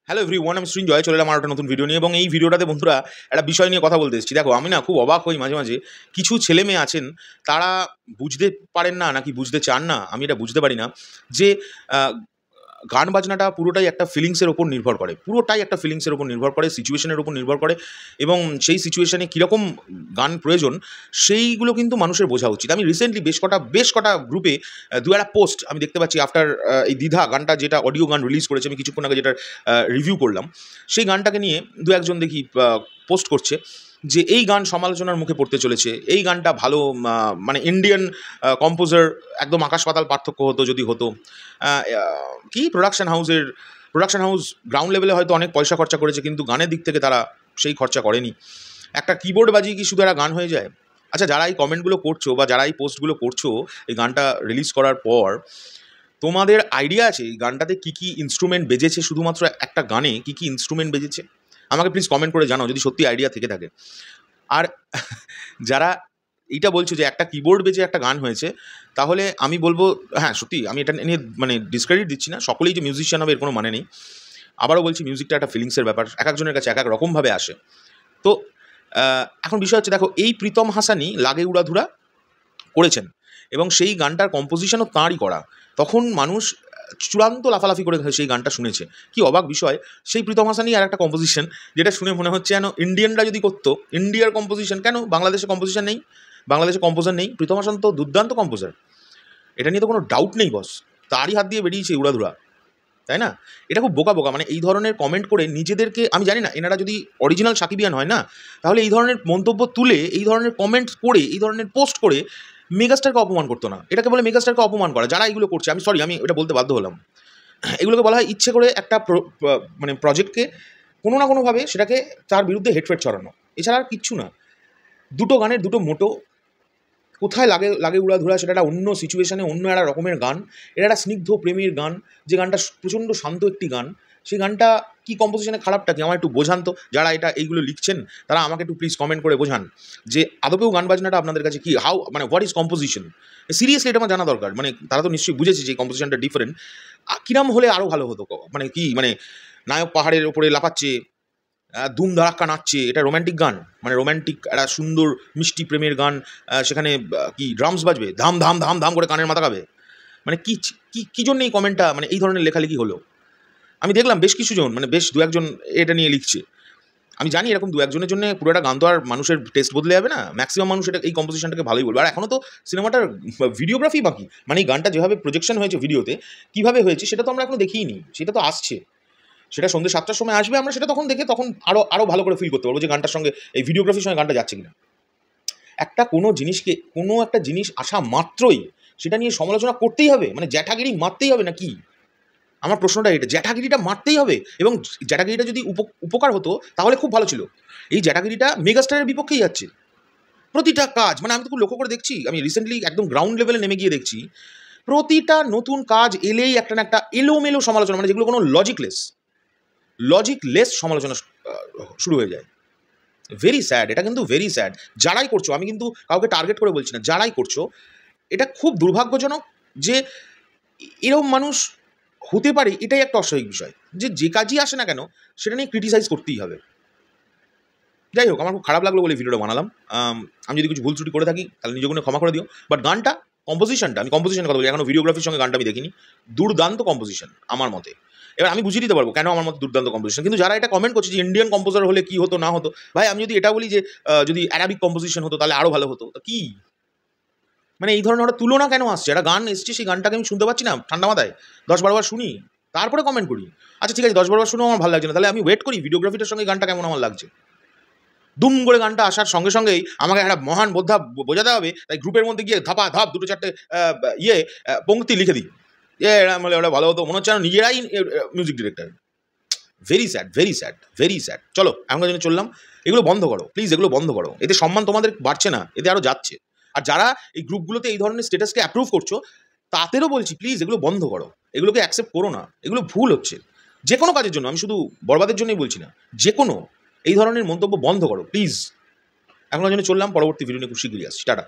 Hello everyone, আমি সৃঞ্জয় চলে এলাম আমার একটা নতুন ভিডিও নিয়ে। এবং এই ভিডিওটাতে বন্ধুরা একটা বিষয় নিয়ে কথা বলতে এসেছি। দেখো, আমি না খুব অবাক হই মাঝে মাঝে, কিছু ছেলে মেয়ে আছেন তারা বুঝতে পারেন না নাকি বুঝতে চান না, আমি এটা বুঝতে পারি না যে আহ, গান বাজনাটা পুরোটাই একটা ফিলিংসের ওপর নির্ভর করে, পুরোটাই একটা ফিলিংসের ওপর নির্ভর করে, সিচুয়েশনের ওপর নির্ভর করে। এবং সেই সিচুয়েশনে কীরকম গান প্রয়োজন সেইগুলো কিন্তু মানুষের বোঝা উচিত। আমি রিসেন্টলি বেশ কটা গ্রুপে দু একটা পোস্ট আমি দেখতে পাচ্ছি আফটার এই দ্বিধা গানটা, যেটা অডিও গান রিলিজ করেছে, আমি কিছুক্ষণ আগে যেটা রিভিউ করলাম, সেই গানটাকে নিয়ে দু একজন দেখি পোস্ট করছে যে এই গান সমালোচনার মুখে পড়তে চলেছে, এই গানটা ভালো, মানে ইন্ডিয়ান কম্পোজার, একদম আকাশ পাতাল পার্থক্য হতো যদি হতো। কি প্রোডাকশন হাউস গ্রাউন্ড লেভেলে হয়তো অনেক পয়সা খরচা করেছে, কিন্তু গানের দিক থেকে তারা সেই খরচা করেনি। একটা কিবোর্ড বাজিয়ে কি শুধু একটা গান হয়ে যায়? আচ্ছা, যারা এই কমেন্টগুলো করছো বা যারা এই পোস্টগুলো করছো এই গানটা রিলিজ করার পর, তোমাদের আইডিয়া আছে এই গানটাতে কী কী ইনস্ট্রুমেন্ট বেজেছে? শুধুমাত্র একটা গানে কী কী ইনস্ট্রুমেন্ট বেজেছে আমাকে প্লিজ কমেন্ট করে জানাও, যদি সত্যি আইডিয়া থেকে থাকে। আর যারা এইটা বলছো যে একটা কিবোর্ড বেজে একটা গান হয়েছে, তাহলে আমি বলবো হ্যাঁ সত্যি, আমি এটা নিয়ে মানে ডিসক্রেডিট দিচ্ছি না, সকলেই যে মিউজিশিয়ান হবে এর কোনো মানে নেই। আবারও বলছি, মিউজিকটা একটা ফিলিংসের ব্যাপার, এক একজনের কাছে এক এক রকমভাবে আসে। তো এখন বিষয় হচ্ছে, দেখো, এই প্রীতম হাসানি লাগে উড়াধুরা করেছেন এবং সেই গানটার কম্পোজিশনও তাঁরই করা। তখন মানুষ চূড়ান্ত লাফালাফি করে সেই গানটা শুনেছে। কি অবাক বিষয়, সেই প্রীতম হাসানি আর একটা কম্পোজিশন, যেটা শুনে মনে হচ্ছে যেন ইন্ডিয়ানরা যদি করতো, ইন্ডিয়ার কম্পোজিশন, কেন বাংলাদেশে কম্পোজিশন নেই? বাংলাদেশে কম্পোজার নেই, প্রীতম হাসান তো দুর্দান্ত কম্পোজার, এটা নিয়ে তো কোনো ডাউট নেই বস। তারই হাত দিয়ে বেরিয়েছে উড়াধুরা, তাই না? এটা খুব বোকা বোকা, মানে এই ধরনের কমেন্ট করে নিজেদেরকে, আমি জানি না এনারা যদি অরিজিনাল সাকিবিয়ান হয় না, তাহলে এই ধরনের মন্তব্য তুলে, এই ধরনের কমেন্ট করে, এই ধরনের পোস্ট করে মেগাস্টারকে অপমান করতো না। এটাকে বলে মেগাস্টারকে অপমান করা। যারা এইগুলো করছে, আমি সরি, আমি এটা বলতে বাধ্য হলাম, এগুলোকে বলা হয় ইচ্ছে করে একটা মানে প্রজেক্টকে কোনো না কোনোভাবে সেটাকে তার বিরুদ্ধে হেটফেট ছড়ানো, এছাড়া আর কিচ্ছু না। দুটো গানের দুটো মোটো, কোথায় লাগে লাগে উড়াধুরা, সেটা একটা অন্য সিচুয়েশানে অন্য একটা রকমের গান। এটা একটা স্নিগ্ধ প্রেমের গান, যে গানটা প্রচণ্ড শান্ত একটি গান। সেই গানটা কি কম্পোজিশনে খারাপটা কি আমার একটু বোঝান তো, যারা এইগুলো লিখছেন তারা আমাকে একটু প্লিজ কমেন্ট করে বোঝান যে আদপেও গান বাজনাটা আপনাদের কাছে কি, হাউ, মানে হোয়াট ইজ কম্পোজিশন। সিরিয়াসলি এটা আমার জানা দরকার। মানে তারা তো নিশ্চয়ই বুঝেছে যে কম্পোজিশনটা ডিফারেন্ট, কিরাম হলে আরও ভালো হতো। মানে কি, মানে নায়ক পাহাড়ের ওপরে লাফাচ্ছে, ধুম ধারাক্কা নাচছে, এটা রোম্যান্টিক গান, মানে রোম্যান্টিক একটা সুন্দর মিষ্টি প্রেমের গান, সেখানে কি ড্রামস বাজবে, ধাম ধাম ধাম ধাম করে কানের মাথা খাবে? মানে কি কি জন্য এই কমেন্টটা, মানে এই ধরনের লেখালেখি হলো? আমি দেখলাম বেশ কিছুজন, মানে বেশ দু একজন এটা নিয়ে লিখছে। আমি জানি এরকম দু একজনের জন্য পুরো একটা গান তো আর মানুষের টেস্ট বদলে যাবে না, ম্যাক্সিমাম মানুষ এটা এই কম্পোজিশনটাকে ভালোই বলবে। আর এখনও তো সিনেমাটার ভিডিওগ্রাফি বাকি, মানে এই গানটা যেভাবে প্রজেকশন হয়েছে ভিডিওতে, কীভাবে হয়েছে সেটা তো আমরা এখনও দেখিনি, সেটা তো আসছে, সেটা সন্ধ্যে 7টার সময় আসবে, আমরা সেটা তখন দেখে তখন আরও ভালো করে ফিল করতে পারবো যে গানটার সঙ্গে এই ভিডিওগ্রাফির সঙ্গে গানটা যাচ্ছে কিনা। কোনো জিনিসকে, কোনো একটা জিনিস আসা মাত্রই সেটা নিয়ে সমালোচনা করতেই হবে, মানে জ্যাঠাগিরি মারতেই হবে নাকি? আমার প্রশ্নটা এটা, জ্যাঠাগিরিটা মারতেই হবে। এবং জ্যাঠাগিরিটা যদি উপকার হতো তাহলে খুব ভালো ছিল। এই জ্যাঠাগিরিটা মেগাস্টারের বিপক্ষেই যাচ্ছে প্রতিটা কাজ। মানে আমি তো খুব লক্ষ্য করে দেখছি, আমি রিসেন্টলি একদম গ্রাউন্ড লেভেলে নেমে গিয়ে দেখছি, প্রতিটা নতুন কাজ এলেই একটা না একটা এলোমেলো সমালোচনা, মানে যেগুলো কোনো লজিকলেস সমালোচনা শুরু হয়ে যায়। ভেরি স্যাড, এটা কিন্তু ভেরি স্যাড। যারাই করছো, আমি কিন্তু কাউকে টার্গেট করে বলছি না, যারাই করছো এটা খুব দুর্ভাগ্যজনক যে এরকম মানুষ হতে পারে। এটাই একটা অস্বাভাবিক বিষয় যে কাজই আসে না কেন সেটা নিয়ে ক্রিটিসাইজ করতেই হবে। যাই হোক, আমার খুব খারাপ লাগলো বলে ভিডিওটা বানালাম। আমি যদি কিছু ভুল ত্রুটি করে থাকি তাহলে নিজের ক্ষমা করে দিও। বাট গানটা, কম্পোজিশনটা, আমি কম্পোজিশনের কথা বলি, এখনো ভিডিওগ্রাফির সঙ্গে গানটা আমি দেখিনি। দুর্দান্ত কম্পোজিশন আমার মতে। এবার আমি বুঝিয়ে দিতে পারবো কেন আমার মতে দুর্দান্ত কম্পোজিশন। কিন্তু যারা এটা কমেন্ট করছে যে ইন্ডিয়ান কম্পোজার হলে কী হতো না হতো, ভাই আমি যদি এটা বলি যে যদি অ্যারাবিক কম্পোজিশন হতো তাহলে আরও ভালো হতো, তা কী? মানে এই ধরনের একটা তুলনা কেন আসছে? একটা গান এসছে, সেই গানটাকে আমি শুনতে পাচ্ছি না ঠান্ডা মাথায়, 10-12 বার শুনি, তারপরে কমেন্ট করি। আচ্ছা ঠিক আছে, 10-12 বার শুনেও আমার ভালো লাগছে না, তাহলে আমি ওয়েট করি ভিডিওগ্রাফিটার সঙ্গে গানটা কেমন আমার লাগছে। দুম করে গানটা আসার সঙ্গে সঙ্গেই আমাকে একটা মহান বোদ্ধা বোঝাতে হবে, তাই গ্রুপের মধ্যে গিয়ে ধাপা ধাপ 2-4টে পংক্তি লিখে দিই, এরম হলে ওটা ভালো হতো, মনে হচ্ছে নিজেরাই music director. Very sad, very sad, very sad. চলো এখনকার জন্য চললাম, এগুলো বন্ধ করো প্লিজ, এগুলো বন্ধ করো। এতে সম্মান তোমাদের বাড়ছে না, এতে আরও যাচ্ছে। আর যারা এই গ্রুপগুলোতে এই ধরনের স্ট্যাটাসকে অ্যাপ্রুভ করছো, তাদেরও বলছি প্লিজ এগুলো বন্ধ করো, এগুলোকে অ্যাকসেপ্ট করো না, এগুলো ভুল হচ্ছে। যে কোনো কাজের জন্য, আমি শুধু বরবাদের জন্যই বলছি না, যে কোনো এই ধরনের মন্তব্য বন্ধ করো প্লিজ। এখনকার জন্য চললাম, পরবর্তী ভিডিও নিয়ে খুব শীঘ্রই আসছি, টাটা।